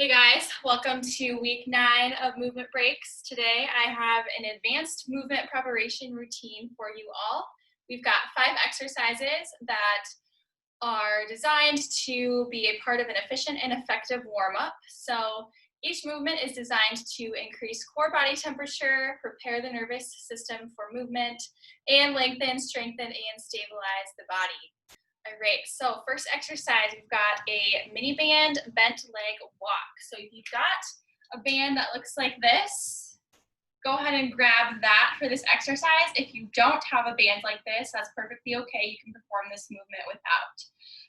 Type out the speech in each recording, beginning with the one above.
Hey guys, welcome to week 9 of Movement Breaks. Today I have an advanced movement preparation routine for you all. We've got 5 exercises that are designed to be a part of an efficient and effective warm-up. So each movement is designed to increase core body temperature, prepare the nervous system for movement, and lengthen, strengthen, and stabilize the body. All right, so first exercise, we've got a mini band bent leg walk. So if you've got a band that looks like this, go ahead and grab that for this exercise. If you don't have a band like this, that's perfectly okay. You can perform this movement without.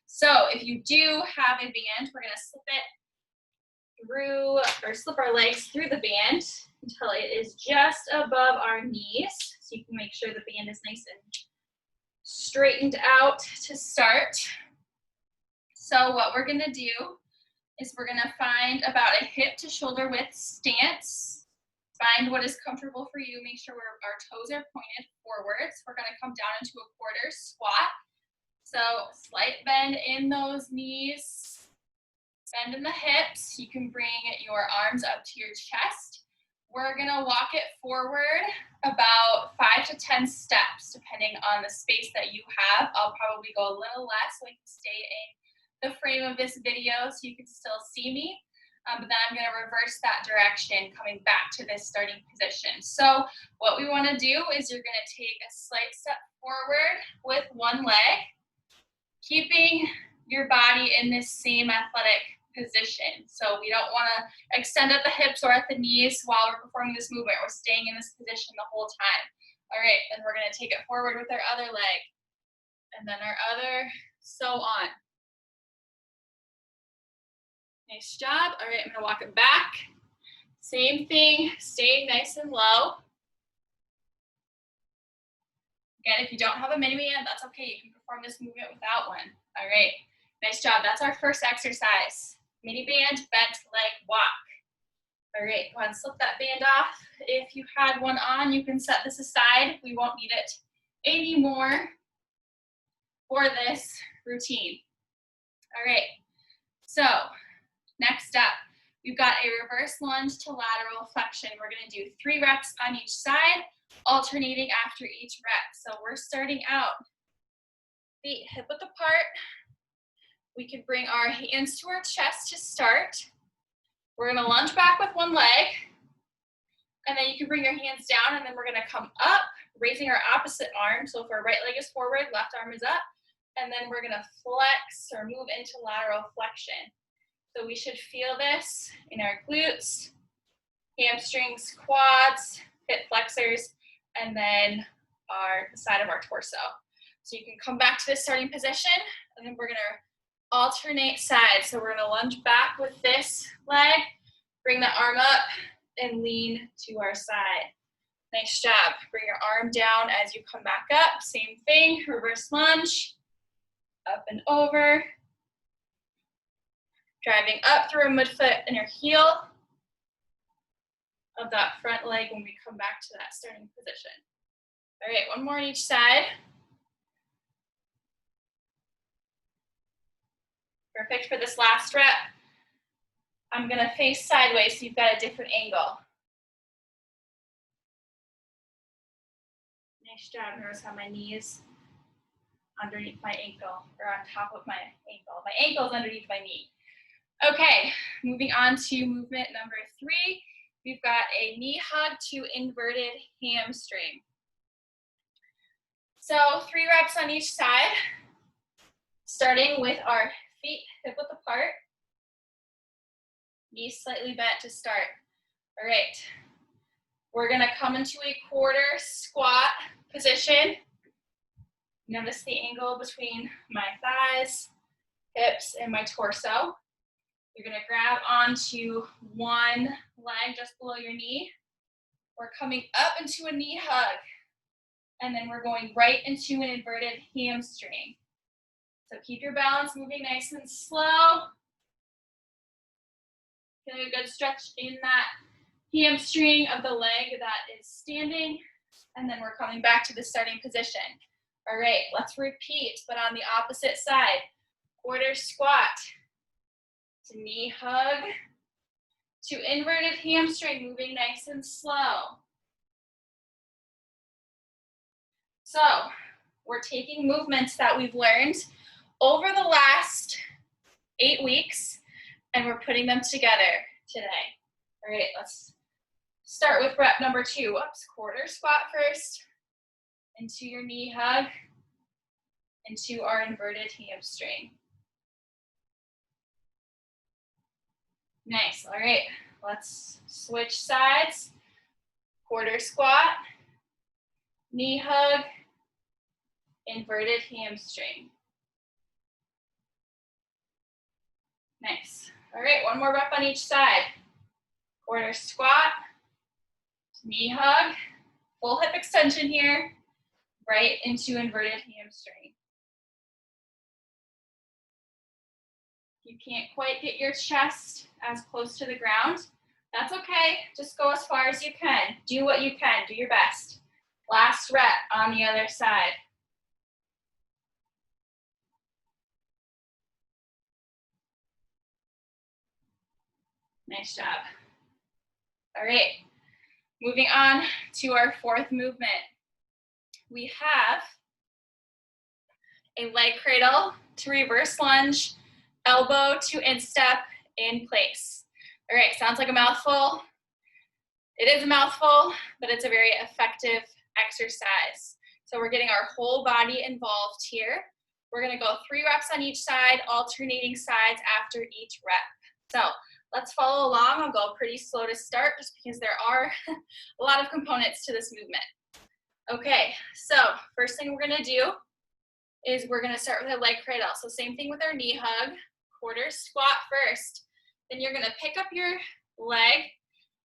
So if you do have a band, we're gonna slip it through, or slip our legs through the band until it is just above our knees. So you can make sure the band is nice and straightened out to start. So what we're gonna do is we're gonna find about a hip to shoulder width stance. Find what is comfortable for you. Make sure our toes are pointed forwards. We're gonna come down into a quarter squat. So slight bend in those knees, bend in the hips. You can bring your arms up to your chest. We're gonna walk it forward about 5 to 10 steps, depending on the space that you have. I'll probably go a little less so I can stay in the frame of this video so you can still see me. But then I'm gonna reverse that direction, coming back to this starting position. So what we wanna do is you're gonna take a slight step forward with one leg, keeping your body in this same athletic position. So we don't want to extend at the hips or at the knees while we're performing this movement. We're staying in this position the whole time. All right, then we're going to take it forward with our other leg, and then our other, so on. Nice job. All right, I'm going to walk it back. Same thing, staying nice and low. Again, if you don't have a mini band, that's okay. You can perform this movement without one. All right, nice job. That's our first exercise. Mini band, bent leg walk. All right, go ahead and slip that band off. If you had one on, you can set this aside. We won't need it anymore for this routine. All right, so next up, we've got a reverse lunge to lateral flexion. We're gonna do 3 reps on each side, alternating after each rep. So we're starting out, feet hip width apart. We can bring our hands to our chest to start. We're gonna lunge back with one leg, and then you can bring your hands down, and then we're gonna come up, raising our opposite arm. So if our right leg is forward, left arm is up, and then we're gonna flex or move into lateral flexion. So we should feel this in our glutes, hamstrings, quads, hip flexors, and then the side of our torso. So you can come back to this starting position, and then we're gonna alternate sides. So we're gonna lunge back with this leg, bring the arm up, and lean to our side. Nice job. Bring your arm down as you come back up. Same thing, reverse lunge, up and over. Driving up through a midfoot and your heel of that front leg when we come back to that starting position. All right, one more on each side. Perfect for this last rep. I'm gonna face sideways so you've got a different angle. Nice job. Notice how my knees underneath my ankle, or on top of my ankle. My ankle's underneath my knee. Okay, moving on to movement number 3. We've got a knee hug to inverted hamstring. So 3 reps on each side, starting with our feet hip width apart, knees slightly bent to start. All right, we're gonna come into a quarter squat position. Notice the angle between my thighs, hips, and my torso. You're gonna grab onto one leg just below your knee. We're coming up into a knee hug, and then we're going right into an inverted hamstring. So keep your balance moving nice and slow. Getting a good stretch in that hamstring of the leg that is standing, and then we're coming back to the starting position. All right, let's repeat, but on the opposite side. Quarter squat to knee hug, to inverted hamstring, moving nice and slow. So we're taking movements that we've learned over the last 8 weeks, and we're putting them together today. All right, let's start with rep number 2. Whoops, quarter squat first, into your knee hug, into our inverted hamstring. Nice, all right, let's switch sides. Quarter squat, knee hug, inverted hamstring. Nice. All right, one more rep on each side. Quarter squat, knee hug, full hip extension here, right into inverted hamstring. You can't quite get your chest as close to the ground. That's okay, just go as far as you can. Do what you can, do your best. Last rep on the other side. Nice job. All right, moving on to our 4th movement. We have a leg cradle to reverse lunge, elbow to instep in place. All right, sounds like a mouthful. It is a mouthful, but it's a very effective exercise. So we're getting our whole body involved here. We're gonna go 3 reps on each side, alternating sides after each rep. So let's follow along. I'll go pretty slow to start just because there are a lot of components to this movement. Okay, so first thing we're gonna do is we're gonna start with a leg cradle. So same thing with our knee hug, quarter squat first. Then you're gonna pick up your leg.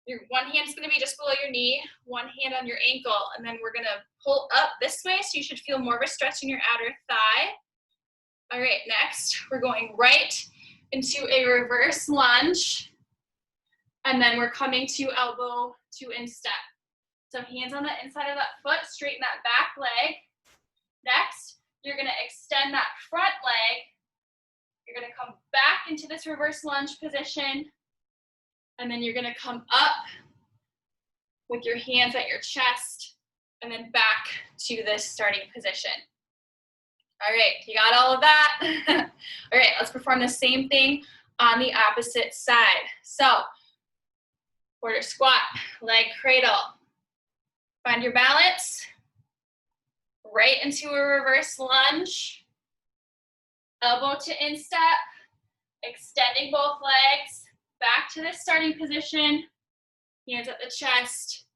Your one hand's gonna be just below your knee, one hand on your ankle, and then we're gonna pull up this way, so you should feel more of a stretch in your outer thigh. All right, next, we're going right into a reverse lunge, and then we're coming to elbow to instep. So hands on the inside of that foot, straighten that back leg. Next, you're gonna extend that front leg. You're gonna come back into this reverse lunge position, and then you're gonna come up with your hands at your chest, and then back to this starting position. All right, you got all of that? All right, let's perform the same thing on the opposite side. So, quarter squat, leg cradle. Find your balance, right into a reverse lunge, elbow to instep, extending both legs, back to the starting position, hands at the chest,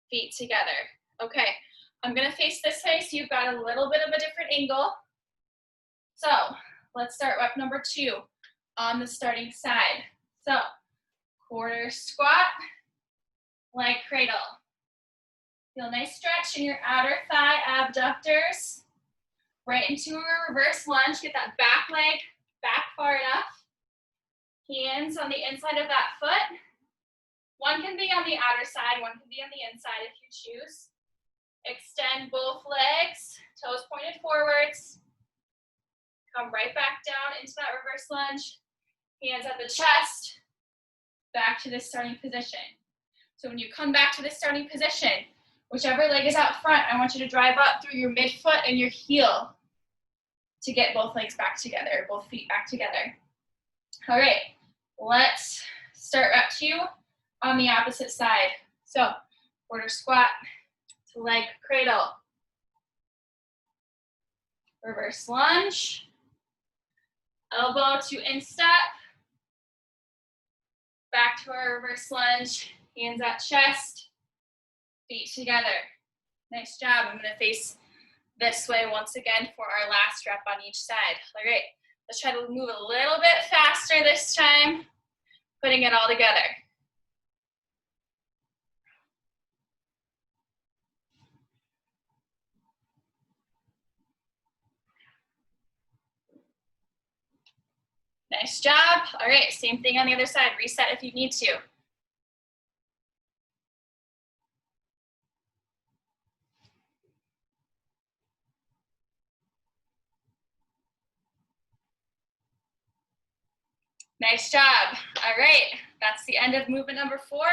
feet together. Okay, I'm gonna face this way so you've got a little bit of a different angle. So let's start rep number 2 on the starting side. So quarter squat, leg cradle. Feel a nice stretch in your outer thigh abductors. Right into a reverse lunge, get that back leg back far enough. Hands on the inside of that foot. One can be on the outer side, one can be on the inside if you choose. Extend both legs, toes pointed forwards. Come right back down into that reverse lunge. Hands at the chest, back to this starting position. So when you come back to this starting position, whichever leg is out front, I want you to drive up through your midfoot and your heel to get both legs back together, both feet back together. All right, let's start rep 2 on the opposite side. So quarter squat to leg cradle. Reverse lunge. Elbow to instep. Back to our reverse lunge. Hands at chest. Feet together. Nice job. I'm going to face this way once again for our last rep on each side. All right, let's try to move a little bit faster this time, putting it all together. Nice job. All right, same thing on the other side. Reset if you need to. Nice job. All right, that's the end of movement number 4.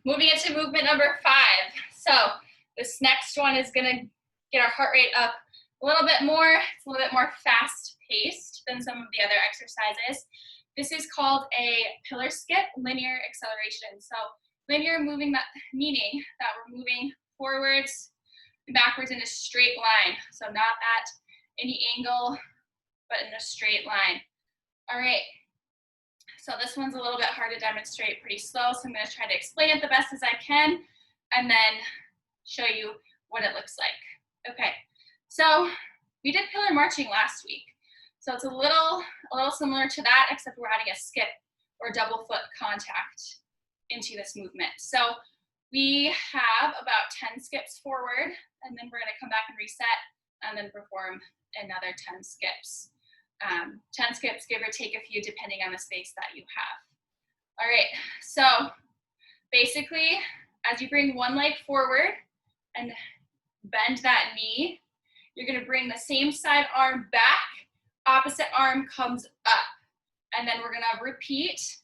Moving into movement number 5. So this next one is gonna get our heart rate up a little bit more. It's a little bit more fast paced than some of the other exercises. This is called a pillar skip linear acceleration. So linear moving, that meaning that we're moving forwards and backwards in a straight line. So not at any angle, but in a straight line. All right. So this one's a little bit hard to demonstrate, pretty slow. So I'm going to try to explain it the best as I can and then show you what it looks like. Okay. So we did pillar marching last week. So it's a little similar to that, except we're adding a skip or double foot contact into this movement. So we have about 10 skips forward, and then we're going to come back and reset and then perform another 10 skips. 10 skips, give or take a few, depending on the space that you have. All right, so basically, as you bring one leg forward and bend that knee, you're going to bring the same side arm back, opposite arm comes up, and then we're going to repeat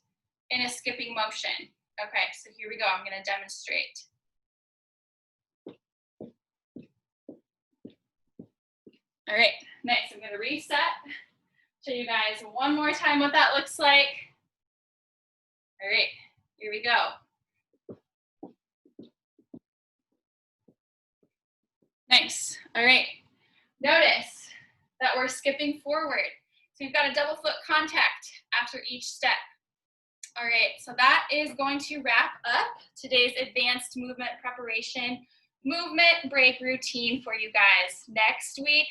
in a skipping motion. Okay, so here we go. I'm going to demonstrate. All right, next I'm going to reset. Show you guys one more time what that looks like. All right, here we go. Nice. All right, notice that we're skipping forward. So you've got a double foot contact after each step. All right, so that is going to wrap up today's advanced movement preparation movement break routine for you guys. Next week,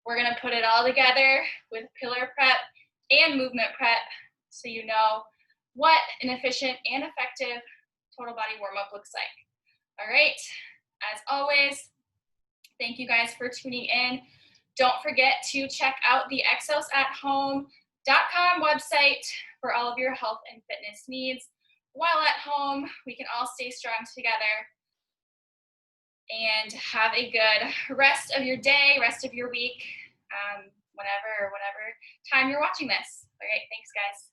we're gonna put it all together with pillar prep and movement prep so you know what an efficient and effective total body warm-up looks like. All right, as always, thank you guys for tuning in. Don't forget to check out the exosathome.com website for all of your health and fitness needs. While at home, we can all stay strong together and have a good rest of your day, rest of your week, whatever time you're watching this. All right, thanks guys.